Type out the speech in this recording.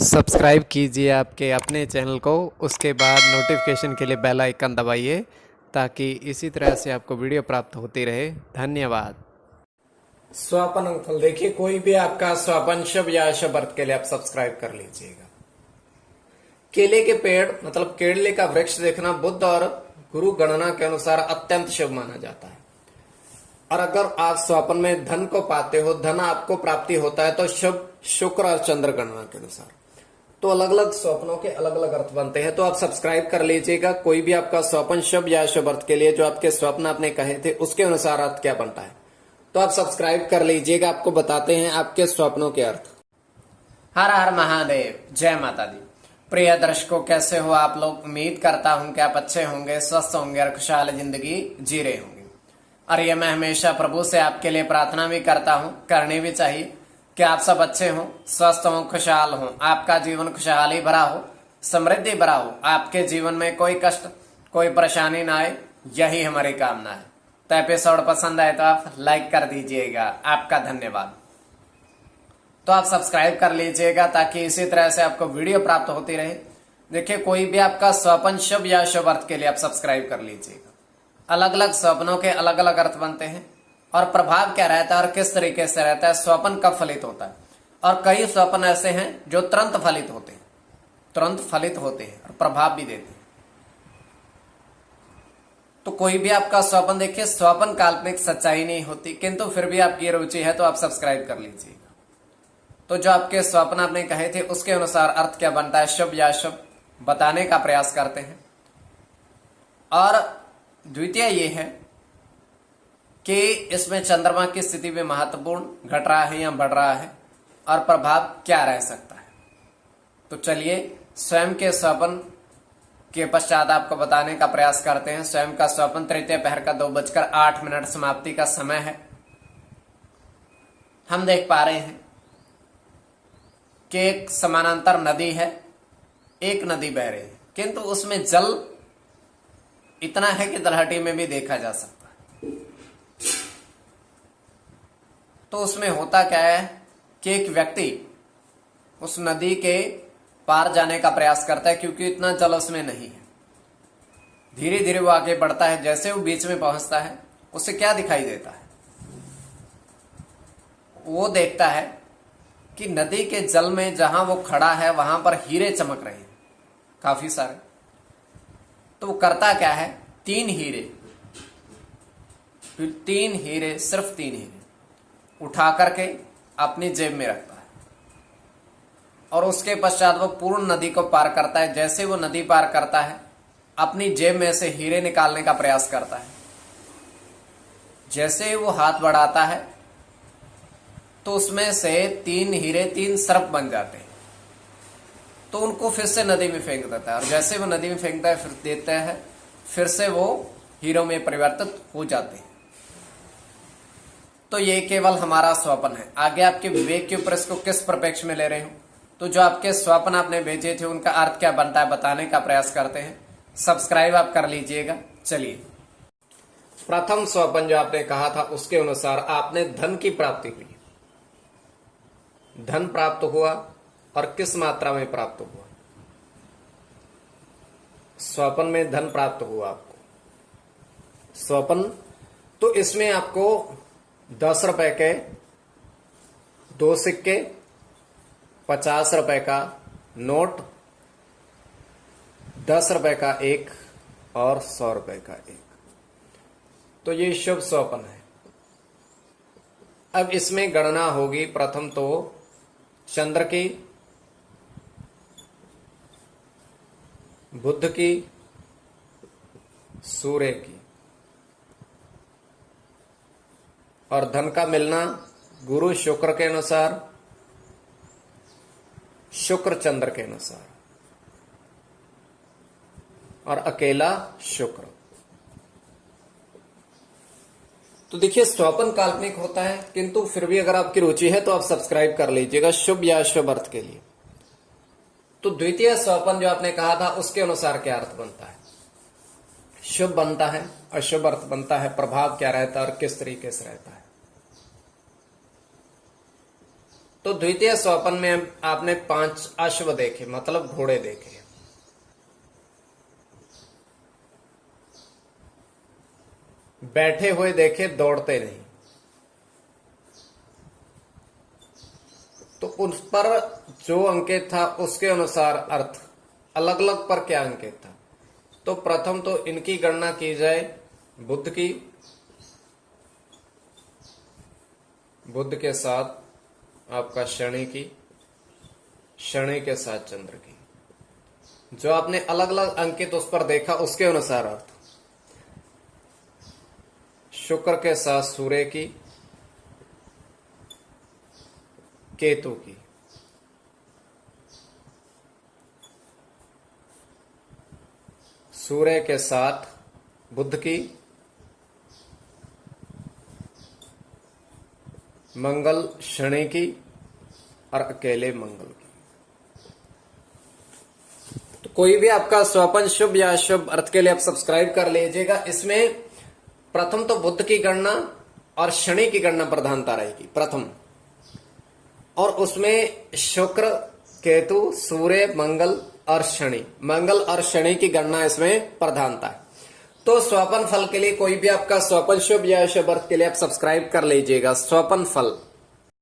Subscribe कीजिए आपके अपने चैनल को, उसके बाद नोटिफिकेशन के लिए बेल आइकन दबाइए ताकि इसी तरह से आपको वीडियो प्राप्त होती रहे। धन्यवाद। स्वपन अंकफल देखिए, कोई भी आपका स्वपन शुभ या अशुभ अर्थ के लिए आप सब्सक्राइब कर लीजिएगा। केले के पेड़ मतलब केले का वृक्ष देखना बुध और गुरु गणना के अनुसार अत्यंत शुभ माना जाता है। और अगर आप स्वपन में धन को पाते हो, धन आपको प्राप्ति होता है, तो शुभ शुक्र और चंद्र गणना के अनुसार। तो अलग अलग स्वप्नों के अलग अलग अर्थ बनते हैं, तो आप सब्सक्राइब कर लीजिएगा। कोई भी आपका स्वप्न शुभ या अशुभ अर्थ के लिए जो आपके स्वप्न आपने कहे थे उसके अनुसार अर्थ क्या बनता है, तो आप सब्सक्राइब कर लीजिएगा। आपको बताते हैं आपके स्वप्नों के अर्थ। हर हर महादेव, जय माता दी। प्रिय दर्शकों, कैसे हो आप लोग? उम्मीद करता हूं कि आप अच्छे होंगे, स्वस्थ होंगे और खुशहाल जिंदगी जी रहे होंगे। और ये मैं हमेशा प्रभु से आपके लिए प्रार्थना भी करता हूं, करनी भी चाहिए, कि आप सब अच्छे हों, स्वस्थ हों, खुशहाल हों, आपका जीवन खुशहाली भरा हो, समृद्धि भरा हो, आपके जीवन में कोई कष्ट कोई परेशानी ना आए, यही हमारी कामना है। तो एपिसोड पसंद आए तो आप लाइक कर दीजिएगा, आपका धन्यवाद। तो आप सब्सक्राइब कर लीजिएगा ताकि इसी तरह से आपको वीडियो प्राप्त होती रहे। देखिए, कोई भी आपका स्वप्न शुभ या शुभ अर्थ के लिए आप सब्सक्राइब कर लीजिएगा। अलग अलग स्वप्नों के अलग अलग अर्थ बनते हैं और प्रभाव क्या रहता है और किस तरीके से रहता है, स्वप्न कब फलित होता है। और कई स्वप्न ऐसे हैं जो तुरंत फलित होते हैं, तुरंत फलित होते हैं और प्रभाव भी देते हैं। तो कोई भी आपका स्वप्न देखिए, स्वप्न काल्पनिक सच्चाई नहीं होती, किंतु फिर भी आपकी रुचि है तो आप सब्सक्राइब कर लीजिएगा। तो जो आपके स्वप्न आपने कहे थे उसके अनुसार अर्थ क्या बनता है, शुभ या अशुभ, बताने का प्रयास करते हैं। और द्वितीय ये है कि इसमें चंद्रमा की स्थिति भी महत्वपूर्ण घट रहा है या बढ़ रहा है और प्रभाव क्या रह सकता है। तो चलिए स्वयं के स्वप्न के पश्चात आपको बताने का प्रयास करते हैं। स्वयं का स्वप्न तृतीय पहर का 2:08 समाप्ति का समय है। हम देख पा रहे हैं कि एक समानांतर नदी है, एक नदी बह रही है, किंतु उसमें जल इतना है कि तलहटी में भी देखा जा सकता है। तो उसमें होता क्या है कि एक व्यक्ति उस नदी के पार जाने का प्रयास करता है, क्योंकि इतना जल उसमें नहीं है। धीरे धीरे वो आगे बढ़ता है। जैसे वो बीच में पहुंचता है, उसे क्या दिखाई देता है? वो देखता है कि नदी के जल में जहां वो खड़ा है वहां पर हीरे चमक रहे हैं, काफी सारे। तो वो करता क्या है, 3 हीरे, फिर 3 हीरे, सिर्फ 3 हीरे उठा करके अपनी जेब में रखता है और उसके पश्चात वो पूर्ण नदी को पार करता है। जैसे वो नदी पार करता है, अपनी जेब में से हीरे निकालने का प्रयास करता है। जैसे वो हाथ बढ़ाता है तो उसमें से 3 हीरे 3 सर्प बन जाते हैं। तो उनको फिर से नदी में फेंक देता है और जैसे वो नदी में फेंकता है, फिर देता है, फिर से वो हीरों में परिवर्तित हो जाते हैं। तो ये केवल हमारा स्वप्न है। आगे आपके विवेक के ऊपर इसको किस परिप्रेक्ष्य में ले रहे हो, तो जो आपके स्वप्न आपने भेजे थे उनका अर्थ क्या बनता है बताने का प्रयास करते हैं। सब्सक्राइब आप कर लीजिएगा। चलिए, प्रथम स्वप्न जो आपने कहा था उसके अनुसार आपने धन की प्राप्ति हुई। धन प्राप्त हुआ और किस मात्रा में प्राप्त हुआ? स्वप्न में धन प्राप्त हुआ आपको। स्वप्न तो इसमें आपको 10 रुपए के 2 सिक्के, 50 रुपए का नोट, 10 रुपए का 1 और 100 रुपए का 1, तो ये शुभ स्वप्न है। अब इसमें गणना होगी प्रथम तो चंद्र की, बुध की, सूर्य की, और धन का मिलना गुरु शुक्र के अनुसार, शुक्र चंद्र के अनुसार, और अकेला शुक्र। तो देखिए, स्वप्न काल्पनिक होता है, किंतु फिर भी अगर आपकी रुचि है तो आप सब्सक्राइब कर लीजिएगा शुभ या अशुभ अर्थ के लिए। तो द्वितीय स्वप्न जो आपने कहा था उसके अनुसार क्या अर्थ बनता है? शुभ बनता है, अशुभ अर्थ बनता है, प्रभाव क्या रहता है और किस तरीके से रहता है? तो द्वितीय स्वपन में आपने 5 अश्व देखे, मतलब घोड़े देखे। बैठे हुए देखे, दौड़ते नहीं। तो उस पर जो अंकित था उसके अनुसार अर्थ, अलग अलग पर क्या अंकित था। तो प्रथम तो इनकी गणना की जाए बुध की, बुध के साथ आपका शनि की, शनि के साथ चंद्र की। जो आपने अलग अलग अंकित उस पर देखा उसके अनुसार अर्थ, शुक्र के साथ सूर्य की, केतु की, सूर्य के साथ बुध की, मंगल शनि की और अकेले मंगल की। तो कोई भी आपका स्वपन शुभ या अशुभ अर्थ के लिए आप सब्सक्राइब कर लीजिएगा। इसमें प्रथम तो बुध की गणना और शनि की गणना प्रधानता रहेगी प्रथम, और उसमें शुक्र, केतु, सूर्य, मंगल और शनि, मंगल और शनि की गणना इसमें प्रधानता है। तो स्वपन फल के लिए कोई भी आपका स्वपन शुभ या अशुभ अर्थ के लिए आप सब्सक्राइब कर लीजिएगा। स्वपन फल